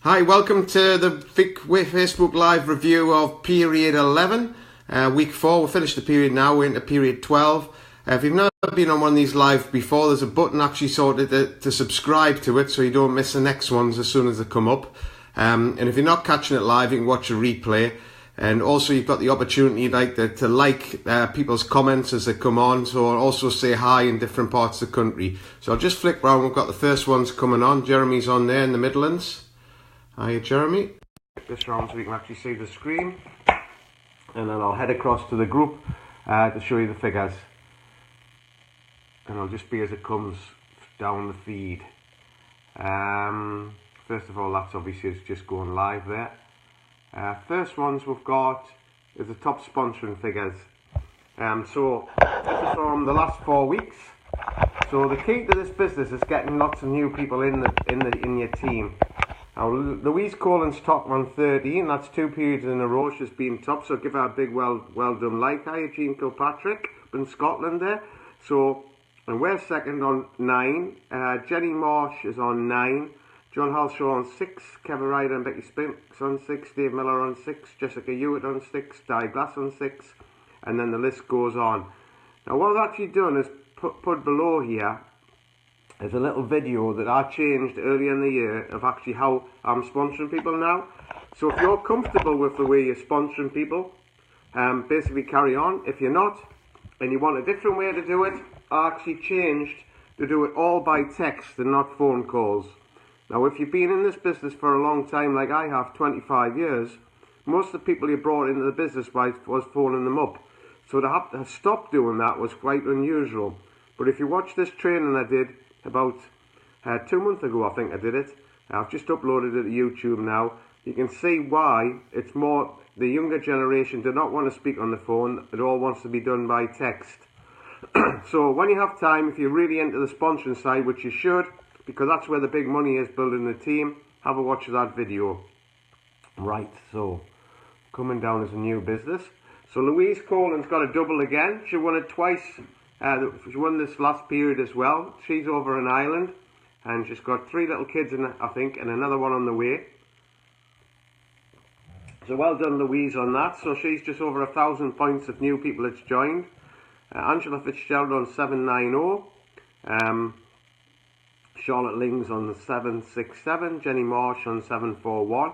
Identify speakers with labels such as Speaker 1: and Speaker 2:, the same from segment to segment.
Speaker 1: Hi, welcome to the Facebook Live review of period 11, week 4. We've finished the period now, we're into period 12. If you've never been on one of these live before, there's a button actually sorted to subscribe to it so you don't miss the next ones as soon as they come up. And if you're not catching it live, you can watch a replay. And also you've got the opportunity to like people's comments as they come on, so also say hi in different parts of the country. So I'll just flick round, we've got the first ones coming on. Jeremy's on there in the Midlands. Hiya Jeremy. This round so we can actually see the screen, and then I'll head across to the group to show you the figures, and I'll just be as it comes down the feed. First of all, that's obviously it's just going live there. First ones we've got is the top sponsoring figures. So this is from the last 4 weeks. So the key to this business is getting lots of new people in your team. Now, Louise Colin's top on 13, that's 2 periods in a row she's been top, so give her a big well done like. Hiya Jean Kilpatrick in Scotland there. So, and we're second on 9, Jenny Marsh is on 9, John Halshaw on 6, Kevin Ryder and Becky Spinks on 6, Dave Miller on 6, Jessica Hewitt on 6, Di Glass on 6, and then the list goes on. Now what I've actually done is put below here there's a little video that I changed earlier in the year of actually how I'm sponsoring people now. So if you're comfortable with the way you're sponsoring people, basically carry on. If you're not, and you want a different way to do it, I actually changed to do it all by text and not phone calls. Now if you've been in this business for a long time, like I have, 25 years, most of the people you brought into the business was phoning them up. So to have to stop doing that was quite unusual. But if you watch this training I did, about 2 months ago I think I did it. I've just uploaded it to YouTube now. You can see why it's more the younger generation do not want to speak on the phone. It all wants to be done by text. So when you have time, if you're really into the sponsoring side, which you should, because that's where the big money is, building the team, have a watch of that video. Right, so coming down as a new business. So Louise Colin's got a double again. She won it twice. She won this last period as well. She's over in Ireland and she's got 3 little kids in it, I think, and another one on the way. So well done Louise on that. So she's just over 1,000 points of new people that's joined. Angela Fitzgerald on 790. Charlotte Lings on the 767. Jenny Marsh on 741.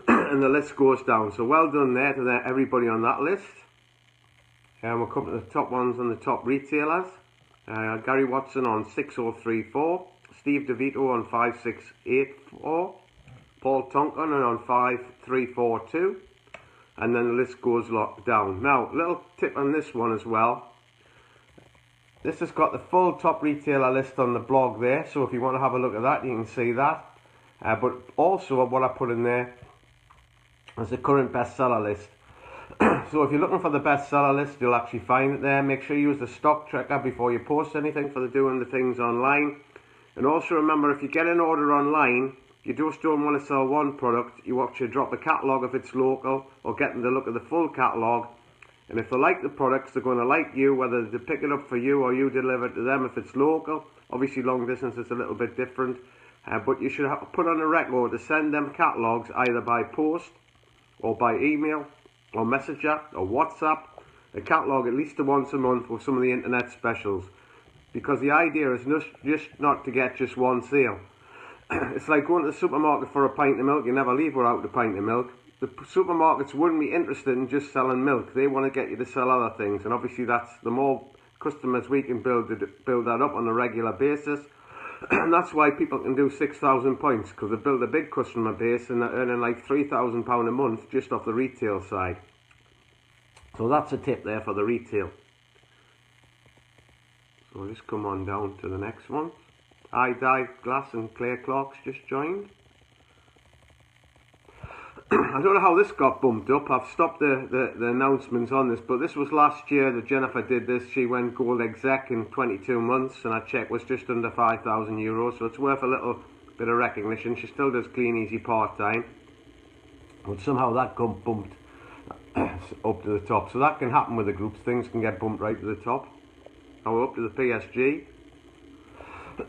Speaker 1: And the list goes down. So well done there to everybody on that list. We'll come to the top ones and the top retailers. Gary Watson on 6034, Steve DeVito on 5684, Paul Tonkin on 5342, and then the list goes down. Now, little tip on this one as well. This has got the full top retailer list on the blog there, so if you want to have a look at that, you can see that. But also what I put in there is the current bestseller list. So if you're looking for the bestseller list, you'll actually find it there. Make sure you use the stock tracker before you post anything for doing the things online. And also remember, if you get an order online, you just don't want to sell one product. You want to drop a catalogue if it's local, or get them to look at the full catalogue. And if they like the products, they're going to like you, whether they pick it up for you or you deliver it to them if it's local. Obviously long distance is a little bit different. But you should put on a record to send them catalogues either by post or by email, or Messenger, or WhatsApp, a catalogue at least once a month with some of the internet specials. Because the idea is just not to get just one sale. It's like going to the supermarket for a pint of milk, you never leave without a pint of milk. The supermarkets wouldn't be interested in just selling milk, they want to get you to sell other things, and obviously that's the more customers we can build that up on a regular basis. And that's why people can do 6,000 points, because they build a big customer base and they're earning like £3,000 a month just off the retail side. So that's a tip there for the retail. So we'll just come on down to the next one. Di Glass and Claire Clark's just joined. I don't know how this got bumped up. I've stopped the announcements on this, but this was last year that Jennifer did this. She went gold exec in 22 months, and I checked was just under €5,000, so it's worth a little bit of recognition. She still does kleeneze part-time, but somehow that got bumped up to the top. So that can happen with the groups. Things can get bumped right to the top. Now we're up to the PSG.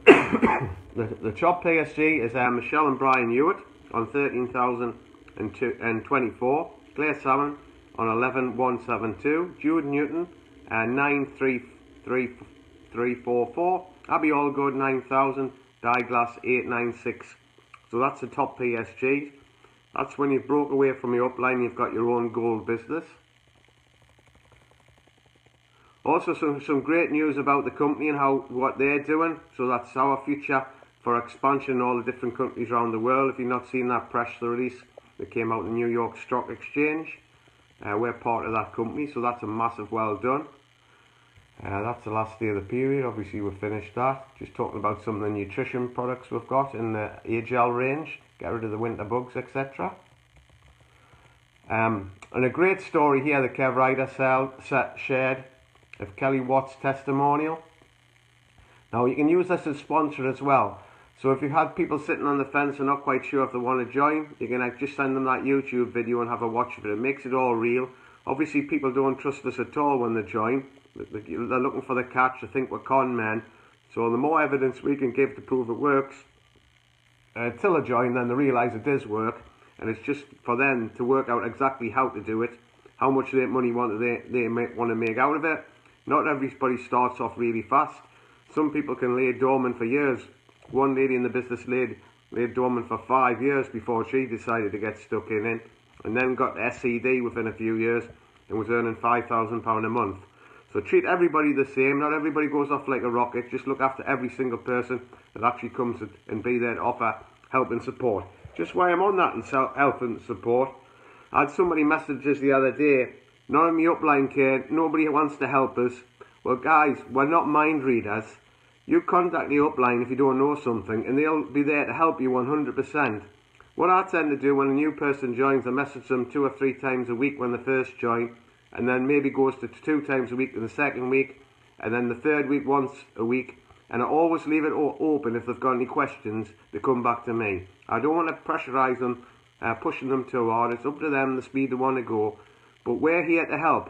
Speaker 1: The top PSG is Michelle and Brian Hewitt. on 13,024. Claire Salmon on 11,172. Jude Newton 9,344. Abby Allgood 9,000. Dieglass 896. So that's the top PSG. That's when you've broke away from your upline, you've got your own gold business. Also some great news about the company and what they're doing. So that's our future for expansion in all the different countries around the world. If you've not seen that press release that came out in New York Stock Exchange, we're part of that company, so that's a massive well done. That's the last day of the period. Obviously we've finished that. Just talking about some of the nutrition products we've got in the A-Gel range. Get rid of the winter bugs, etc. And a great story here that Kev Ryder shared of Kelly Watt's testimonial. Now you can use this as sponsor as well. So if you've had people sitting on the fence and not quite sure if they want to join, you can just send them that YouTube video and have a watch of it. It makes it all real. Obviously people don't trust us at all when they join. They're looking for the catch. They think we're con men. So the more evidence we can give to prove it works, till they join, then they realise it does work. And it's just for them to work out exactly how to do it, how much money they want to make out of it. Not everybody starts off really fast. Some people can lay dormant for years. One lady in the business laid dormant for 5 years before she decided to get stuck in it, and then got SCD within a few years and was earning £5,000 a month. So treat everybody the same. Not everybody goes off like a rocket. Just look after every single person that actually comes and be there to offer help and support. Just while I'm on that and help and support, I had somebody message us the other day, none of me upline care, nobody wants to help us. Well guys, we're not mind readers. You contact the upline if you don't know something and they'll be there to help you 100%. What I tend to do when a new person joins, I message them 2 or 3 times a week when they first join, and then maybe goes to 2 times a week in the second week, and then the third week once a week, and I always leave it open if they've got any questions to come back to me. I don't want to pressurise them, pushing them too hard. It's up to them the speed they want to go, but we're here to help.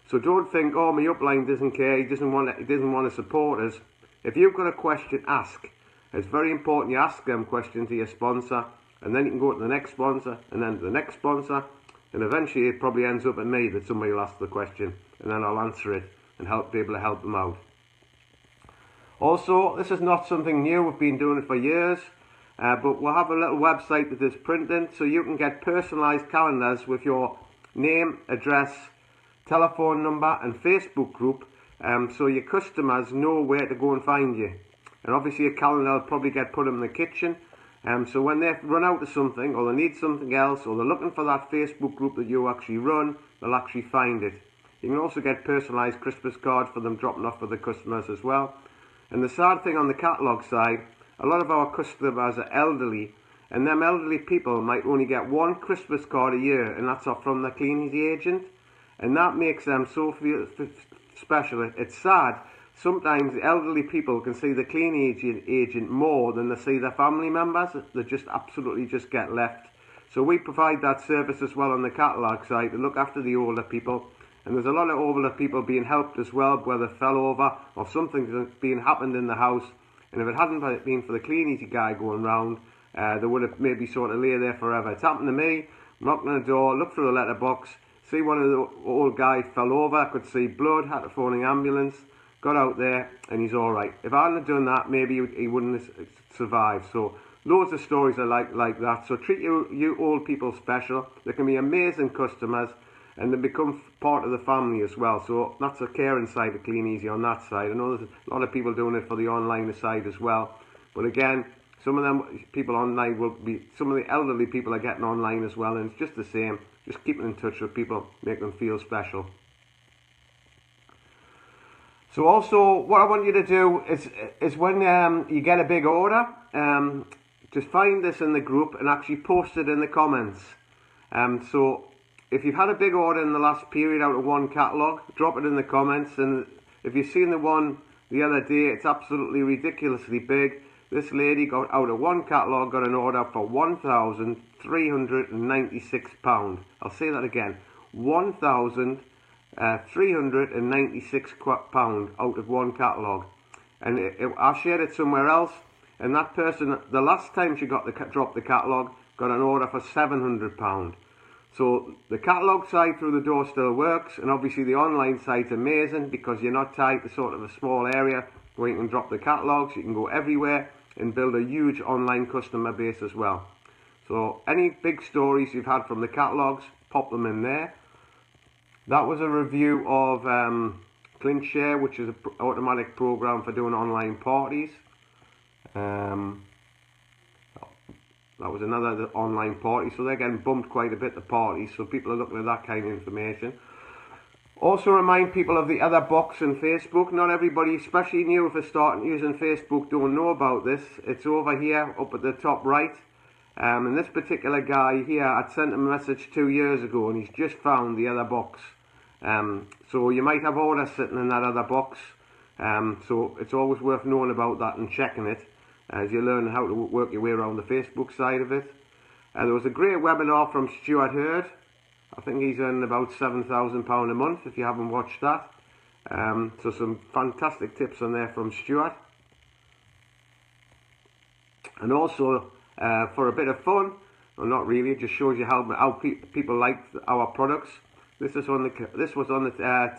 Speaker 1: So don't think, oh, my upline doesn't care, he doesn't want to support us. If you've got a question, ask. It's very important you ask them questions to your sponsor, and then you can go to the next sponsor, and then to the next sponsor, and eventually it probably ends up at me that somebody will ask the question, and then I'll answer it and be able to help them out. Also, this is not something new. We've been doing it for years, but we'll have a little website that is printed, so you can get personalised calendars with your name, address, telephone number and Facebook group, so your customers know where to go and find you. And obviously a calendar will probably get put in the kitchen, so when they run out of something or they need something else or they're looking for that Facebook group that you actually run, they'll actually find it. You can also get personalised Christmas cards for them dropping off for the customers as well. And the sad thing on the catalogue side, a lot of our customers are elderly, and them elderly people might only get 1 Christmas card a year, and that's from the kleeneze agent, and that makes them so feel special. It's sad. Sometimes elderly people can see the kleeneze agent more than they see their family members. They just absolutely just get left. So we provide that service as well on the catalogue side to look after the older people. And there's a lot of older people being helped as well, whether they fell over or something's being happened in the house. And if it hadn't been for the kleeneze guy going round, they would have maybe sort of lay there forever. It's happened to me. Knocked on the door, looked through the letterbox, see one of the old guys fell over, I could see blood, had to phone an ambulance, got out there, and he's alright. If I hadn't done that, maybe he wouldn't have survived. So loads of stories are like that. So treat you old people special. They can be amazing customers, and they become part of the family as well. So that's a caring side of kleeneze on that side. I know there's a lot of people doing it for the online side as well. But again, some of them people online will be, some of the elderly people are getting online as well, and it's just the same. Just keeping in touch with people, make them feel special. So also, what I want you to do is when you get a big order, just find this in the group and actually post it in the comments. So if you've had a big order in the last period out of one catalogue, drop it in the comments. And if you've seen the one the other day, it's absolutely ridiculously big. This lady got out of one catalogue, got an order for £1,396. I'll say that again, £1,396 out of one catalogue. And I shared it somewhere else, and that person, the last time she got dropped the catalogue, got an order for £700. So the catalogue side through the door still works, and obviously the online side's amazing because you're not tied to sort of a small area where you can drop the catalogues. You can go everywhere and build a huge online customer base as well. So any big stories you've had from the catalogues, pop them in there. That was a review of kleeneze, which is an automatic program for doing online parties. That was another online party, so they're getting bumped quite a bit, the parties, so people are looking at that kind of information. Also remind people of the other box on Facebook. Not everybody, especially new if they're starting using Facebook, don't know about this. It's over here up at the top right. And this particular guy here, I'd sent him a message 2 years ago and he's just found the other box. So you might have orders sitting in that other box. So it's always worth knowing about that and checking it as you learn how to work your way around the Facebook side of it. There was a great webinar from Stuart Hurd. I think he's earning about £7,000 a month if you haven't watched that. So some fantastic tips on there from Stuart. And also for a bit of fun, well, not really, it just shows you how people like our products. This was on the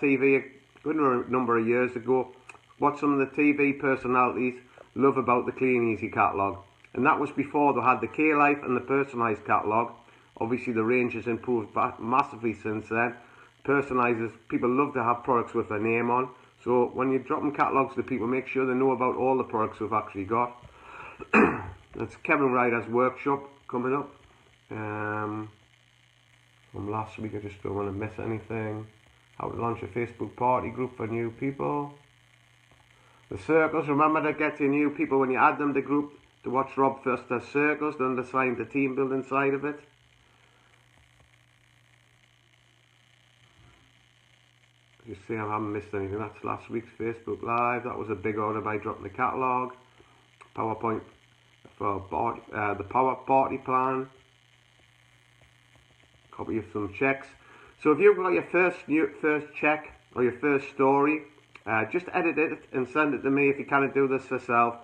Speaker 1: TV a good number of years ago. What some of the TV personalities love about the kleeneze catalogue, and that was before they had the K-Life and the personalised catalogue. Obviously the range has improved massively since then. Personalisers, people love to have products with their name on, so when you're dropping catalogues to people, make sure they know about all the products we've actually got. That's Kevin Ryder's workshop coming up from last week. I just don't want to miss anything. How to launch a Facebook party group for new people. The circles, remember to get your new people when you add them to the group to watch Rob Foster's circles, to understand the team building side of it. You see, I haven't missed anything. That's last week's Facebook Live. That was a big order by dropping the catalogue. PowerPoint for the Power Party Plan. Copy of some checks. So if you've got your first check or your first story, just edit it and send it to me if you can't do this yourself.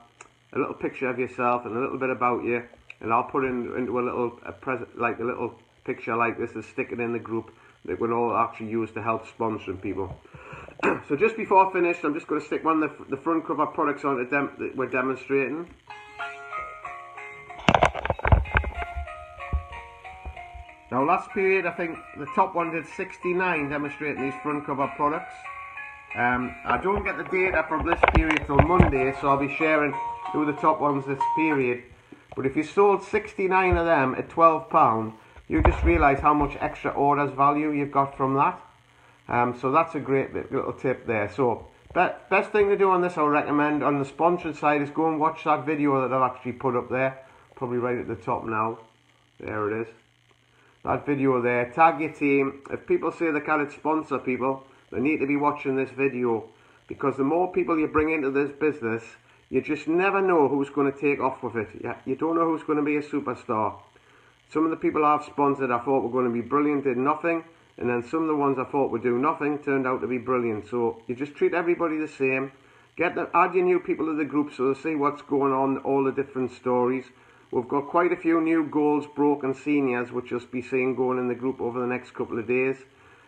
Speaker 1: A little picture of yourself and a little bit about you, and I'll put it into a little little picture like this and stick it in the group that we'll all actually use to help sponsoring people. So just before I finish, I'm just going to stick one of the front cover products on that we're demonstrating. Now last period, I think the top one did 69 demonstrating these front cover products. I don't get the data from this period till Monday, so I'll be sharing who the top ones this period. But if you sold 69 of them at £12, you just realise how much extra orders value you've got from that. So that's a great little tip there. So best thing to do on this, I would recommend on the sponsored side, is go and watch that video that I've actually put up there. Probably right at the top now. There it is. That video there. Tag your team. If people say they can't sponsor people, they need to be watching this video, because the more people you bring into this business, you just never know who's going to take off with it. You don't know who's going to be a superstar. Some of the people I've sponsored I thought were going to be brilliant, did nothing, and then some of the ones I thought would do nothing turned out to be brilliant. So you just treat everybody the same. Add your new people to the group so they see what's going on, all the different stories. We've got quite a few new goals broken seniors which you'll be seeing going in the group over the next couple of days.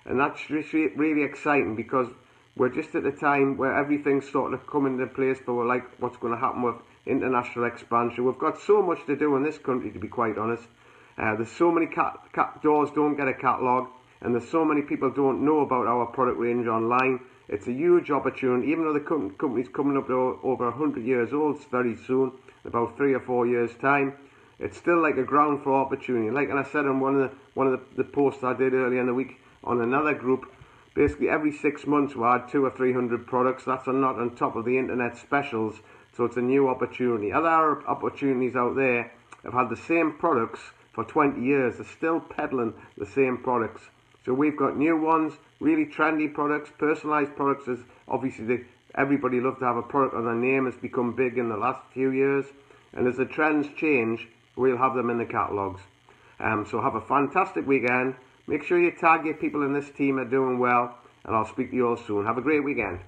Speaker 1: And that's really exciting, because we're just at the time where everything's sort of coming into place for like what's going to happen with international expansion. We've got so much to do in this country, to be quite honest. There's so many doors don't get a catalogue, and there's so many people don't know about our product range online. It's a huge opportunity, even though the company's coming up to over 100 years old very soon, in about 3 or 4 years time. It's still like a ground floor opportunity. Like I said on one of the posts I did earlier in the week on another group, basically every 6 months we add 200 or 300 products. That's not on top of the internet specials, so it's a new opportunity. Other opportunities out there have had the same products for 20 years. They're still peddling the same products. So we've got new ones, really trendy products, personalised products. Is obviously everybody loves to have a product on their name. Has become big in the last few years, and as the trends change, we'll have them in the catalogues. So have a fantastic weekend. Make sure you tag your people in this team are doing well, and I'll speak to you all soon. Have a great weekend.